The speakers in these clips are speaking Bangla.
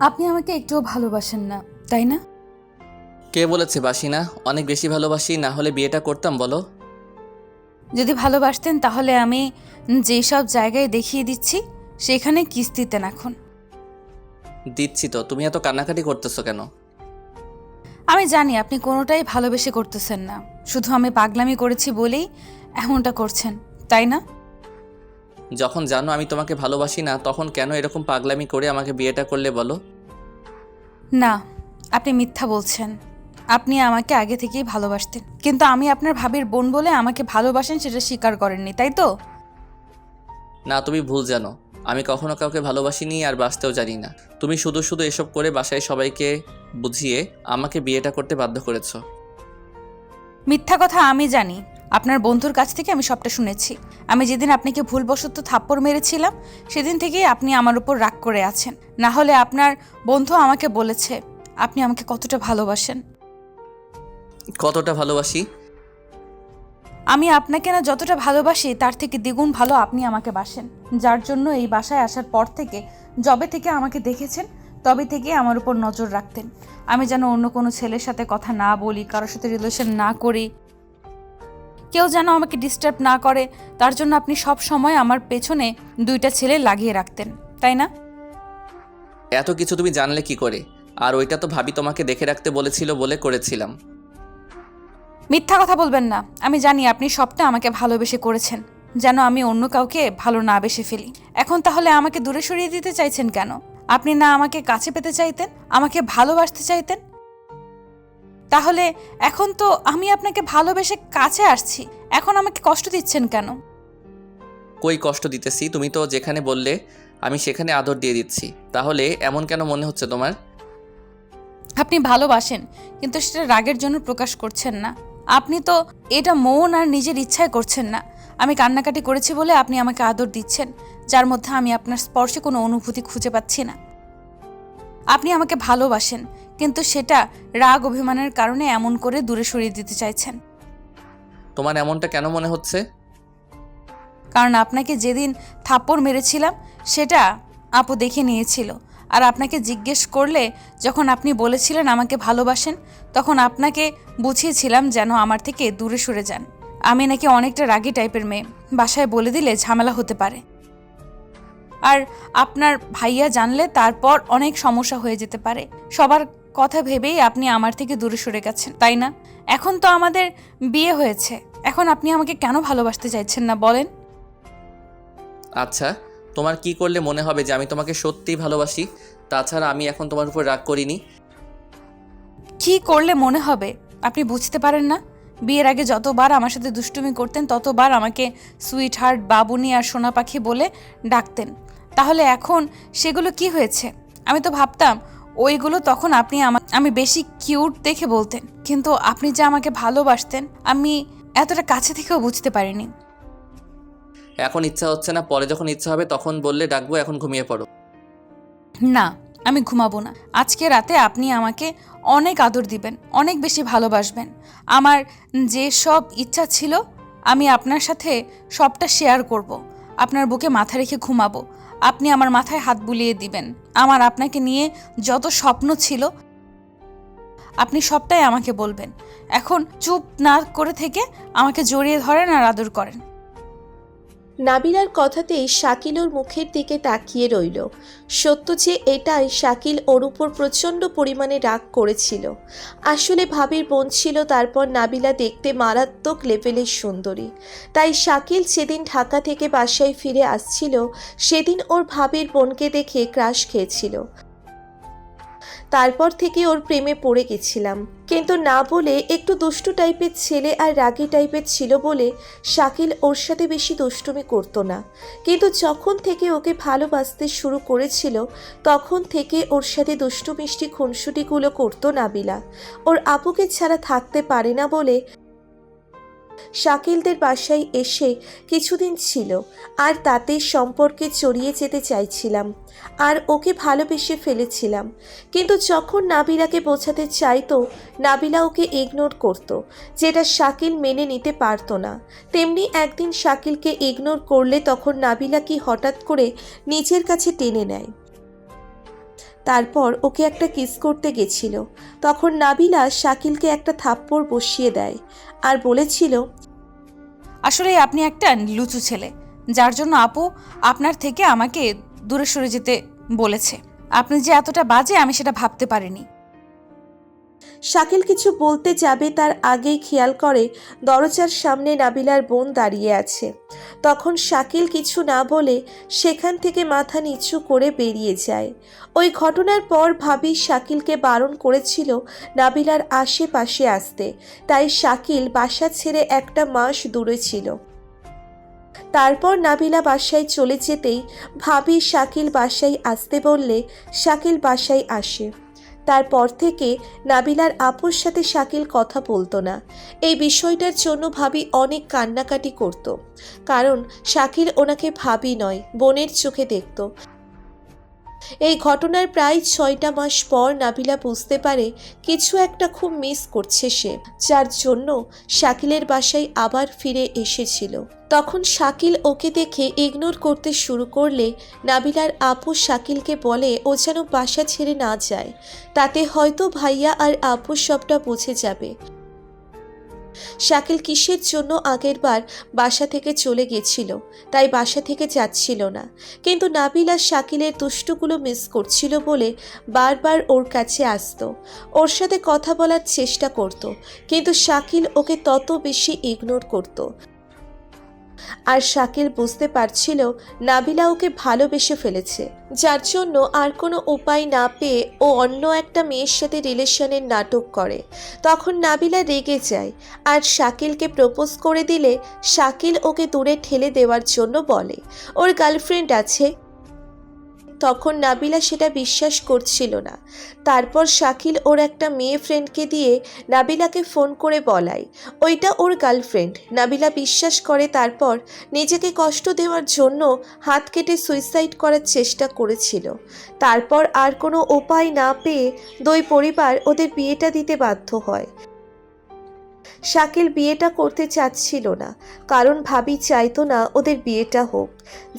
আপনি আমাকে একটুও ভালোবাসেন না, তাই না? কে বলেছে বাসি না? অনেক বেশি ভালোবাসি, না হলে বিয়েটা করতাম বলো? যদি ভালোবাসতেন তাহলে আমি যেই সব জায়গায় দেখিয়ে দিচ্ছি সেখানে কিস দিতেন এখন। দিচ্ছি তো, তুমি এত কান্নাকাটি করতেছো কেন? আমি জানি আপনি কোনোটাই ভালোবেসে করতেছেন না, শুধু আমি পাগলামি করেছি বলেই এমনটা করছেন, তাই না? যখন জানো আমি তোমাকে ভালোবাসি না, তখন কেন এরকম পাগলামি করে আমাকে বিয়েটা করলে বলো? না, আপনি মিথ্যা বলছেন। আপনি আমাকে আগে থেকেই ভালোবাসতেন, কিন্তু আমি আপনার ভাবির বোন বলে আমাকে ভালোবাসেন সেটা স্বীকার করেননি, তাই তো? না, তুমি ভুল জানো। আমি কখনো কাউকে ভালোবাসিনি আর বাসতেও জানি না। তুমি শুধু শুধু এসব করে বাসায় সবাইকে বুঝিয়ে আমাকে বিয়েটা করতে বাধ্য করেছো। মিথ্যা কথা আমি জানি। আপনার বন্ধুর কাছ থেকে আমি সবটা শুনেছি। আমি যেদিন আপনাকে ভুলবশত থাপ্পড় মেরেছিলাম সেদিন থেকেই আপনি আমার উপর রাগ করে আছেন। না হলে আপনার বন্ধু আমাকে বলেছে আপনি আমাকে কতটা ভালোবাসেন। কতটা ভালোবাসি? আমি আপনাকে না যতটা ভালোবাসি তার থেকে দ্বিগুণ ভালো আপনি আমাকে বাসেন, যার জন্য এই বাসায় আসার পর থেকে, যবে থেকে আমাকে দেখেছেন তবে থেকে আমার উপর নজর রাখতেন। আমি যেন অন্য কোনো ছেলের সাথে কথা না বলি, কারোর সাথে রিলেশন না করি, কেউ যেন আমাকে ডিস্টার্ব না করে, তার জন্য আপনি সব সময় আমার পেছনে দুইটা ছেলে লাগিয়ে রাখতেন, তাই না? এত কিছু তুমি জানলে কি করে? আর ওইটা তো ভাবি তোমাকে দেখে রাখতে বলেছিল বলে করেছিলাম। মিথ্যা কথা বলবেন না। আমি জানি আপনি সবটা আমাকে ভালোবেসে করেছেন, যেন আমি অন্য কাউকে ভালো না বেসে ফেলি। এখন তাহলে আমাকে দূরে সরিয়ে দিতে চাইছেন কেন? আপনি না আমাকে কাছে পেতে চাইতেন, আমাকে ভালোবাসতে চাইতেন? তাহলে এখন তো আমি আপনাকে ভালোবেসে কাছে আসছি, এখন আমাকে কষ্ট দিচ্ছেন কেন? কই কষ্ট দিতেছি? তুমি তো যেখানে বললে আমি সেখানে আদর দিয়ে দিচ্ছি, তাহলে এমন কেন মনে হচ্ছে তোমার? আপনি ভালোবাসেন, কিন্তু সেটা রাগের জন্য প্রকাশ করছেন না। আপনি তো এটা মন আর নিজের ইচ্ছায় করছেন না। আমি কান্নাকাটি করেছি বলে আপনি আমাকে আদর দিচ্ছেন, যার মধ্যে আমি আপনার স্পর্শে কোনো অনুভূতি খুঁজে পাচ্ছি না। আপনি আমাকে ভালোবাসেন, কিন্তু সেটা রাগ অভিমানের কারণে এমন করে দূরে সরিয়ে দিতে চাইছেন। তোমার এমনটা কেন মনে হচ্ছে? কারণ আপনাকে যেদিন থাপ্পড় মেরেছিলাম সেটা আপু দেখে নিয়েছিল। আর আপনাকে জিজ্ঞেস করলে যখন আপনি বলেছিলেন আমাকে ভালোবাসেন, তখন আপনাকে বুঝিয়েছিলাম যেন আমার থেকে দূরে সরে যান। আমি নাকি অনেকটা রাগী টাইপের মেয়ে, বাসায় বলে দিলে ঝামেলা হতে পারে। আর আপনার ভাইয়া জানলে তারপর অনেক সমস্যা হয়ে যেতে পারে। সবার কথা ভেবেই আপনি আমার থেকে দূরে সরে গেছেন, তাই না? এখন তো আমাদের বিয়ে হয়েছে, এখন আপনি আমাকে কেন ভালোবাসতে চাইছেন না বলেন? আচ্ছা, তোমার কি করলে মনে হবে যে আমি তোমাকে সত্যিই ভালোবাসি? তাছাড়া আমি এখন তোমার উপর রাগ করিনি। কি করলে মনে হবে? আপনি বুঝতে পারেন না? বিয়ের আগে যতবার আমার সাথে দুষ্টুমি করতেন ততবার আমাকে সুইট হার্ট, বাবুনি আর সোনা পাখি বলে ডাকতেন। তাহলে এখন সেগুলো কি হয়েছে? আমি তো ভাবতাম ওইগুলো তখন আপনি আমি বেশি কিউট দেখে বলতেন, কিন্তু আপনি যে আমাকে ভালোবাসতেন আমি এতটা কাছে থেকেও বুঝতে পারিনি। এখন ইচ্ছা হচ্ছে না, পরে যখন ইচ্ছা হবে তখন বললে ডাকবো, এখন ঘুমিয়ে পড়ো। না, আমি ঘুমাবো না। আজকে রাতে আপনি আমাকে অনেক আদর দিবেন, অনেক বেশি ভালোবাসবেন। আমার যে সব ইচ্ছা ছিল আমি আপনার সাথে সবটা শেয়ার করব। আপনার বুকে মাথা রেখে ঘুমাবো। আপনি আমার মাথায় হাত বুলিয়ে দিবেন। আমার আপনাকে নিয়ে যত স্বপ্ন ছিল আপনি সবটাই আমাকে বলবেন। এখন চুপ না করে থেকে আমাকে জড়িয়ে ধরেন আর আদর করেন। নাবিলার কথাতেই শাকিল ওর মুখের দিকে তাকিয়ে রইল। সত্য যে এটাই, শাকিল ওর উপর প্রচণ্ড পরিমাণে রাগ করেছিল। আসলে ভাবির বোন ছিল, তারপর নাবিলা দেখতে মারাত্মক লেভেলের সুন্দরী। তাই শাকিল যেদিন ঢাকা থেকে বাসায় ফিরে আসছিল সেদিন ওর ভাবির বোনকে দেখে ক্রাশ খেয়েছিল। তারপর থেকে ওর প্রেমে পড়ে গেছিলাম, কিন্তু না বলে একটু দুষ্টু টাইপের ছেলে আর রাগী টাইপের ছিল বলে শাকিল ওর সাথে বেশি দুষ্টুমি করতো না। কিন্তু যখন থেকে ওকে ভালোবাসতে শুরু করেছিল তখন থেকে ওর সাথে দুষ্টু মিষ্টি খুনসুটিগুলো করতো নাবিলা। ওর আপুকে ছাড়া থাকতে পারে না বলে শাকিলদের বাসায় এসে কিছুদিন ছিল, আর তাতে সম্পর্কে জড়িয়ে যেতে চাইছিলাম আর ওকে ভালোবেসে ফেলেছিলাম। কিন্তু যখন নাবিলাকে বোঝাতে চাইতো নাবিলা ওকে ইগনোর করতো, যেটা শাকিল মেনে নিতে পারতো না। তেমনি একদিন শাকিলকে ইগনোর করলে তখন নাবিলা কি হঠাৎ করে নিজের কাছে টেনে নেয়। তারপর ওকে একটা কিস করতে গেছিল। তখন নাবিলা শাকিলকে একটা থাপ্পড় বসিয়ে দেয় আর বলেছিল, আসলে আপনি একটা লুচু ছেলে, যার জন্য আপু আপনার থেকে আমাকে দূরে সরে যেতে বলেছে। আপনি যে এতটা বাজে আমি সেটা ভাবতে পারিনি। শাকিল কিছু বলতে যাবে তার আগেই খেয়াল করে দরজার সামনে নাবিলার বোন দাঁড়িয়ে আছে। তখন শাকিল কিছু না বলে সেখান থেকে মাথা নিচু করে বেরিয়ে যায়। ওই ঘটনার পর ভাবি শাকিলকে বারণ করেছিল নাবিলার আশেপাশে আসতে, তাই শাকিল বাসা ছেড়ে একটা মাস দূরে ছিল। তারপর নাবিলা বাসায় চলে যেতেই ভাবি শাকিল বাসায় আসতে বললে শাকিল বাসায় আসে। তারপর থেকে নাবিলার আপুর সাথে শাকিল কথা বলতো না। এই বিষয়টার জন্য ভাবি অনেক কান্নাকাটি করত, কারণ শাকিল ওনাকে ভাবি নয় বোনের চোখে দেখত। এই ঘটনার প্রায় 6টা মাস পর নাবিলা বুঝতে পারে কিছু একটা খুব মিস করছে সে, যার জন্য শাকিলের বাসায় আবার ফিরে এসেছিল। তখন শাকিল ওকে দেখে ইগনোর করতে শুরু করলে নাবিলার আপু শাকিলকে বলে ও যেন বাসা ছেড়ে না যায়, তাতে হয়তো ভাইয়া আর আপু সবটা বুঝে যাবে। শাকিল কিসের জন্য আগেরবার বাসা থেকে চলে গেছিল, তাই বাসা থেকে যাচ্ছিল না, কিন্তু নাবিলা শাকিলের দুষ্টুগুলো মিস করছিল বলে বারবার ওর কাছে আসতো, ওর সাথে কথা বলার চেষ্টা করত, কিন্তু শাকিল ওকে তত বেশি ইগনোর করত। আর শাকিল বুঝতে পারছিল নাবিলা ওকে ভালোবেসে ফেলেছে, যার জন্য আর কোনো উপায় না পেয়ে ও অন্য একটা মেয়ের সাথে রিলেশনের নাটক করে। তখন নাবিলা রেগে যায় আর শাকিলকে প্রপোজ করে দিলে শাকিল ওকে দূরে ঠেলে দেওয়ার জন্য বলে ওর গার্লফ্রেন্ড আছে। তখন নাবিলা সেটা বিশ্বাস করছিল না। তারপর শাকিল ওর একটা মেয়ে ফ্রেন্ডকে দিয়ে নাবিলাকে ফোন করে বলায় ওইটা ওর গার্লফ্রেন্ড। নাবিলা বিশ্বাস করে, তারপর নিজেকে কষ্ট দেওয়ার জন্য হাত কেটে সুইসাইড করার চেষ্টা করেছিল। তারপর আর কোনো উপায় না পেয়ে দুই পরিবার ওদের বিয়েটা দিতে বাধ্য হয়। শাকিল বিয়েটা করতে চাচ্ছিল না, কারণ ভাবি চাইতো না ওদের বিয়েটা হোক,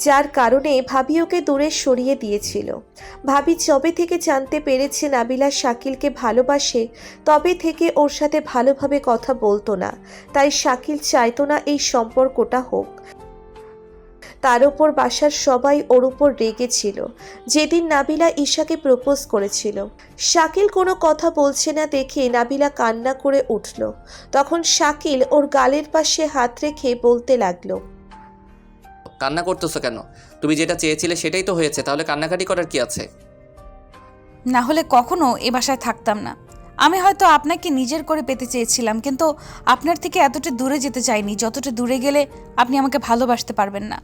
যার কারণে ভাবি ওকে দূরে সরিয়ে দিয়েছিল। ভাবি যবে থেকে জানতে পেরেছে নাবিলা শাকিলকে ভালোবাসে, তবে থেকে ওর সাথে ভালোভাবে কথা বলতো না, তাই শাকিল চাইতো না এই সম্পর্কটা হোক। তার উপর বাসার সবাই ওর উপর রেগেছিল যেদিন নাবিলা ঈশাকে প্রপোজ করেছিল। শাকিল কোনো কথা বলছে না দেখে নাবিলা কান্না করে উঠল। তখন শাকিল ওর গালের পাশে হাত রেখে বলতে লাগলো, কান্না করতেছো কেন? তুমি যেটা চেয়েছিলে সেটাই তো হয়েছে, তাহলে কান্নাকাটি করার কি আছে? না হলে কখনো এ বাসায় থাকতাম না। আমি হয়তো আপনাকে নিজের করে পেতে চেয়েছিলাম, কিন্তু আপনার থেকে এতটা দূরে যেতে চাইনি যতটা দূরে গেলে আপনি আমাকে ভালোবাসতে পারবেন না।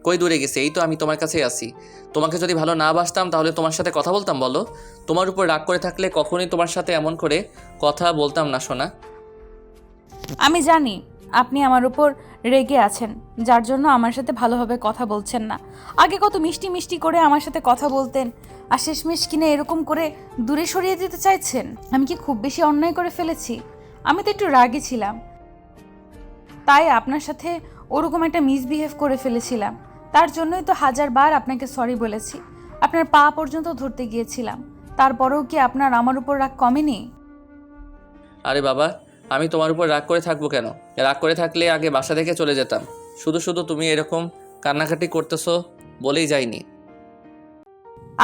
কই দূরে গেছে? এই তো আমি তোমার কাছেই আছি। তোমাকে যদি ভালো না বাসতাম তাহলে তোমার সাথে কথা বলতাম বলো? তোমার উপর রাগ করে থাকলে কখনোই তোমার সাথে এমন করে কথা বলতাম না সোনা। আমি জানি আপনি আমার উপর রেগে আছেন, যার জন্য আমার সাথে ভালোভাবে কথা বলছেন না। আগে কত মিষ্টি মিষ্টি করে আমার সাথে কথা বলতেন, আর শেষমেশ কিনে এরকম করে দূরে সরিয়ে দিতে চাইছেন। আমি কি খুব বেশি অন্যায় করে ফেলেছি? আমি তো একটু রাগে ছিলাম, তাই আপনার সাথে ওরকম একটা মিসবিহেভ করে ফেলেছিলাম। তার জন্যই তো 1000বার আপনাকে সরি বলেছি, আপনার পা পর্যন্ত ধরতে গিয়েছিলাম। তারপরেও কি আপনার আমার উপর রাগ কমেনি? আরে বাবা, আমি তোমার উপর রাগ করে থাকবো কেন? রাগ করে থাকলে আগে বাসা থেকে চলে যেতাম। শুধু শুধু তুমি এরকম কান্নাকাটি করতেছো বলেই যাইনি।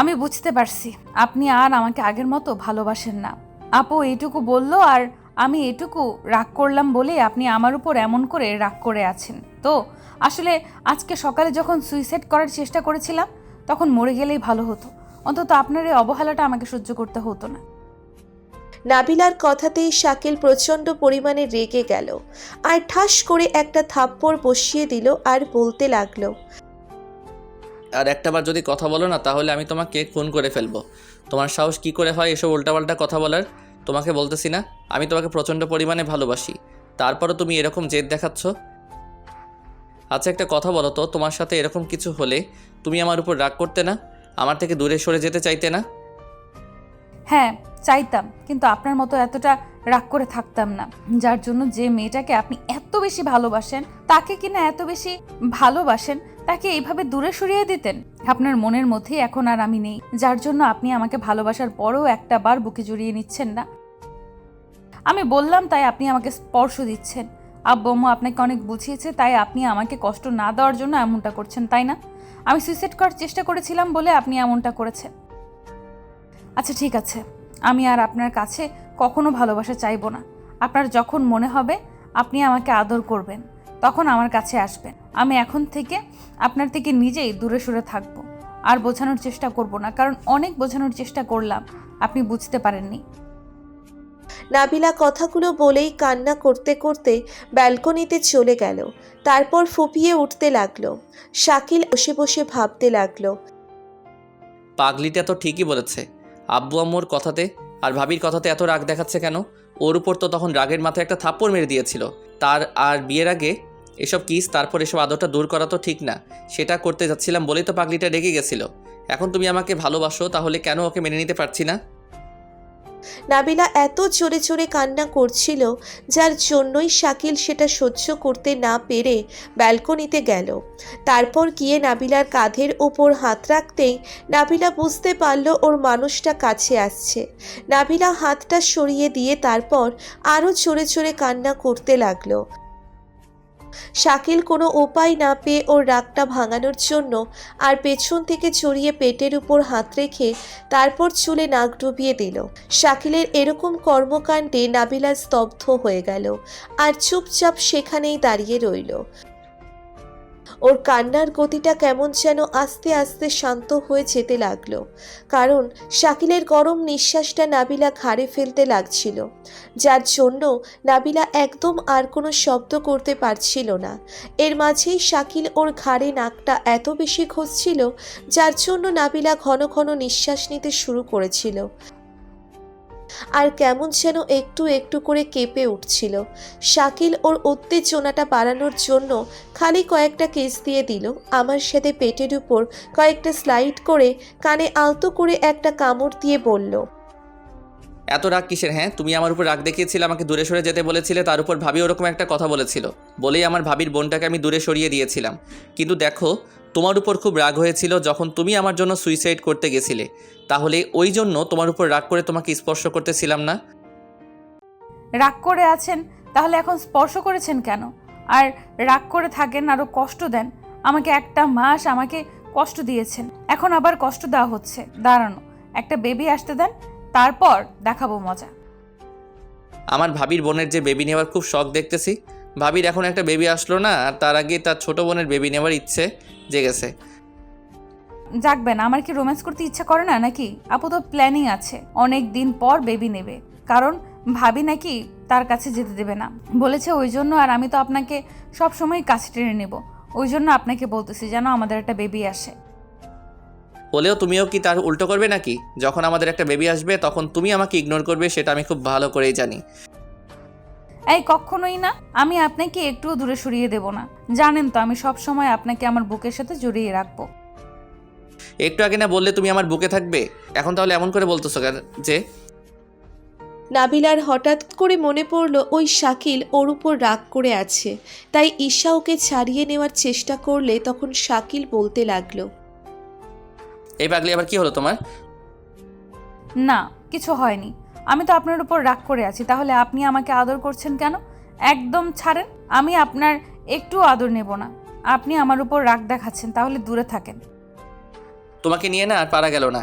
আমি বুঝতে পারছি আপনি আর আমাকে আগের মতো ভালোবাসেন না। আপু এইটুকু বলল আর আমি এটুকু রাগ করলাম বলে আপনি আমার উপর এমন করে রাগ করে আছেন। তো আসলে আজকে সকালে যখন সুইসাইড করার চেষ্টা করেছিলাম তখন মরে গেলেই ভালো হতো, অন্তত আপনার এই অবহেলাটা আমাকে সহ্য করতে হতো না। নাবিলার কথাতেই শাকিল প্রচণ্ড পরিমাণে রেগে গেল আর ঠাস করে একটা থাপ্পড় বসিয়ে দিল আর বলতে লাগলো, আর একটাবার যদি কথা বলো না তাহলে আমি তোমাকে খুন করে ফেলবো। তোমার সাহস কি করে হয় এসব উল্টাপাল্টা কথা বলার? তোমাকে বলতেছি না আমি তোমাকে প্রচণ্ড পরিমাণে ভালোবাসি, তারপরও তুমি এরকম জেদ দেখাচ্ছ। আচ্ছা একটা কথা বলো তো, তোমার সাথে এরকম কিছু হলে তুমি আমার উপর রাগ করতে না? আমার থেকে দূরে সরে যেতে চাইতে না? হ্যাঁ চাইতাম, কিন্তু আপনার মতো এতটা রাগ করে থাকতাম না। যার জন্য যে মেয়েটাকে আপনি এত বেশি ভালোবাসেন, তাকে কিনা এত বেশি ভালোবাসেন, তাকে এইভাবে দূরে সরিয়ে দিতেন? আপনার মনের মধ্যে এখন আর আমি নেই, যার জন্য আপনি আমাকে ভালোবাসার পরেও একটা বার বুকে জড়িয়ে নিচ্ছেন না। আমি বললাম তাই আপনি আমাকে স্পর্শ দিচ্ছেন। আব্বু আম্মু আপনাকে অনেক বুঝিয়েছে, তাই আপনি আমাকে কষ্ট না দেওয়ার জন্য এমনটা করছেন, তাই না? আমি সুইসাইড করার চেষ্টা করেছিলাম বলে আপনি এমনটা করেছেন। আচ্ছা ঠিক আছে, আমি আর আপনার কাছে কখনো ভালোবাসা চাইবো না। আপনার যখন মনে হবে আপনি আমাকে আদর করবেন, তখন আমার কাছে আসবেন। আমি এখন থেকে আপনার থেকে নিজেই দূরে সরে থাকবো। আর বোঝানোর চেষ্টা করব না, কারণ অনেক বোঝানোর চেষ্টা করলাম, আপনি বুঝতে পারেননি। নাবিলা কথাগুলো বলেই কান্না করতে করতে ব্যালকনিতে চলে গেল। তারপর ফুপিয়ে উঠতে লাগলো। শাকিল বসে বসে ভাবতে লাগলো। পাগলিটা তো ঠিকই বলেছে। আব্বু আম্মুর কথাতে আর ভাবির কথাতে এত রাগ দেখাচ্ছে কেন? ওর উপর তো তখন রাগের মাথায় একটা থাপ্পড় মেরে দিয়েছিল। তার আর বিয়ের আগে এসব কিস, তারপর এসব আদরটা দূর করা তো ঠিক না। সেটা করতে যাচ্ছিলাম বলেই তো পাগলিটা রেগে গেছিল। এখন তুমি আমাকে ভালোবাসো, তাহলে কেন ওকে মেনে নিতে পারছি না? নাবিলা এত জোরে জোরে কান্না করছিল, যার জন্যই শাকিল সেটা সহ্য করতে না পেরে ব্যালকনিতে গেল। তারপর গিয়ে নাবিলার কাঁধের ওপর হাত রাখতেই নাবিলা বুঝতে পারল ওর মানুষটা কাছে আসছে। নাবিলা হাতটা সরিয়ে দিয়ে তারপর আরও জোরে জোরে কান্না করতে লাগলো। শাকিল কোনো উপায় না পেয়ে ওর রাগটা ভাঙানোর জন্য আর পেছন থেকে চড়িয়ে পেটের উপর হাত রেখে তারপর চুলে নাক ডুবিয়ে দিল। শাকিলের এরকম কর্মকাণ্ডে নাবিলা স্তব্ধ হয়ে গেল আর চুপচাপ সেখানেই দাঁড়িয়ে রইল। ওর কান্নার গতিটা কেমন যেন আস্তে আস্তে শান্ত হয়ে যেতে লাগলো, কারণ শাকিলের গরম নিঃশ্বাসটা নাবিলা ঘাড়ে ফেলতে লাগছিল, যার জন্য নাবিলা একদম আর কোনো শব্দ করতে পারছিল না। এর মাঝেই শাকিল ওর ঘাড়ে নাকটা এত বেশি ঘষছিল, যার জন্য নাবিলা ঘন ঘন নিঃশ্বাস নিতে শুরু করেছিল আর কেমন যেন একটু একটু করে কেঁপে উঠছিল। শাকিল ওর উত্তেজনাটা বাড়ানোর জন্য খালি কয়েকটা কিস দিয়ে দিল, আমার সাথে পেটের উপর কয়েকটা স্লাইড করে কানে আলতো করে একটা কামড় দিয়ে বলল, এত রাগ কিসের? হ্যাঁ, তুমি আমার উপর রাগ দেখিয়েছিলে, আমাকে দূরে সরে যেতে বলেছিলে, তার উপর ভাবি ওরকম একটা কথা বলেছিল বলেই আমার ভাবির বোনটাকে আমি দূরে সরিয়ে দিয়েছিলাম। কিন্তু দেখো, তোমার উপর খুব রাগ হয়েছিল যখন তুমি আমার জন্য সুইসাইড করতে গেছিলে। তাহলে ওই জন্য তোমার উপর রাগ করে তোমাকে স্পর্শ করতেছিলাম না। রাগ করে আছেন, তাহলে এখন স্পর্শ করেছেন কেন? আর রাগ করে থাকেন, আরও কষ্ট দেন আমাকে। একটা মাস আমাকে কষ্ট দিয়েছেন, এখন আবার কষ্ট দেওয়া হচ্ছে। দাঁড়ানো, একটা বেবি আসতে দেন, তারপর দেখাবো মজা। আমার ভাবির বোনের যে বেবি নেওয়ার খুব শখ দেখতেছি। ভাবির এখন একটা বেবি আসলো না, আর তার আগে তার ছোট বোনের বেবি নেওয়ার ইচ্ছে জেগেছে। জাগবেন, আমার কি রোম্যান্স করতে ইচ্ছা করে না নাকি? আপু তো প্ল্যানিং আছে, অনেক দিন পর বেবি নেবে, কারণ ভাবি নাকি তার কাছে যেতে দেবে না বলেছে, ওই জন্য। আর আমি তো আপনাকে সব সময় কাছে টেনে নেব, ওই জন্য আপনাকে বলতেছি যেন আমাদের একটা বেবি আসে। হলেও তুমিও কি তার উল্টো করবে নাকি? যখন আমাদের একটা বেবি আসবে তখন তুমি আমাকে ইগনোর করবে, সেটা আমি খুব ভালো করেই জানি। এই কখনোই না, আমি আপনাকে একটুও দূরে সরিয়ে দেব না। জানেন তো আমি সব সময় আপনাকে আমার বুকের সাথে জড়িয়ে রাখবো। একটু আগে না বললে তুমি আমার বুকে থাকবে, এখন তাহলে এমন করে বলতেছো কেন যে? নাবিলার হঠাৎ করে মনে পড়ল ওই শাকিল ওর উপর রাগ করে আছে, তাই ঈশা ওকে ছাড়িয়ে নেওয়ার চেষ্টা করলে তখন শাকিল বলতে লাগলো, এই পাগলি আবার কি হলো তোমার? না, কিছু হয়নি। আমি তো আপনার উপর রাগ করে আছি, তাহলে আপনি আমাকে আদর করছেন কেন? একদম ছাড়েন, আমি আপনার একটু আদর নেব না। আপনি আমার উপর রাগ দেখাচ্ছেন, তাহলে দূরে থাকেন। তোমাকে নিয়ে না আর পারা গেল না।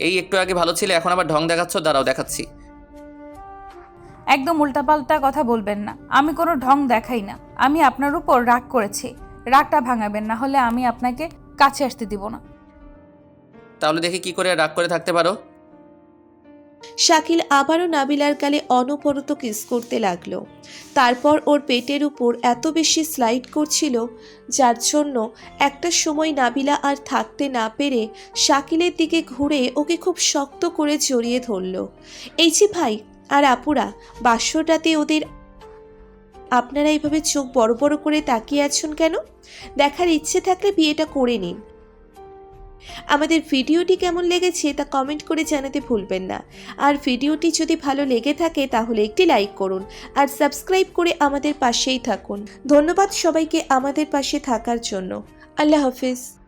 এই একটু আগে ভালো ছিলে, এখন আবার ঢং দেখাচ্ছ। দাঁড়াও দেখাচ্ছি। একদম উল্টাপাল্টা কথা বলবেন না, আমি কোনো ঢং দেখাই না। আমি আপনার উপর রাগ করেছি, রাগটা ভাঙাবেন, না হলে আমি আপনাকে কাছে আসতে দিব না। তাহলে দেখি কি করে রাগ করে থাকতে পারো। শাকিল আবারও নাবিলার গালে অনবরত কিস করতে লাগলো। তারপর ওর পেটের উপর এত বেশি স্লাইড করছিল, যার জন্য একটা সময় নাবিলা আর থাকতে না পেরে শাকিলের দিকে ঘুরে ওকে খুব শক্ত করে জড়িয়ে ধরল। এই যে ভাই আর আপুরা, বাসর রাতে ওদের আপনারা এইভাবে চোখ বড় বড় করে তাকিয়ে আছেন কেন? দেখার ইচ্ছে থাকলে বিয়েটা করে নিন। আমাদের ভিডিওটি কেমন লেগেছে তা কমেন্ট করে জানাতে ভুলবেন না। আর ভিডিওটি যদি ভালো লেগে থাকে তাহলে একটি লাইক করুন আর সাবস্ক্রাইব করে আমাদের পাশেই থাকুন। ধন্যবাদ সবাইকে আমাদের পাশে থাকার জন্য। আল্লাহ হাফিজ।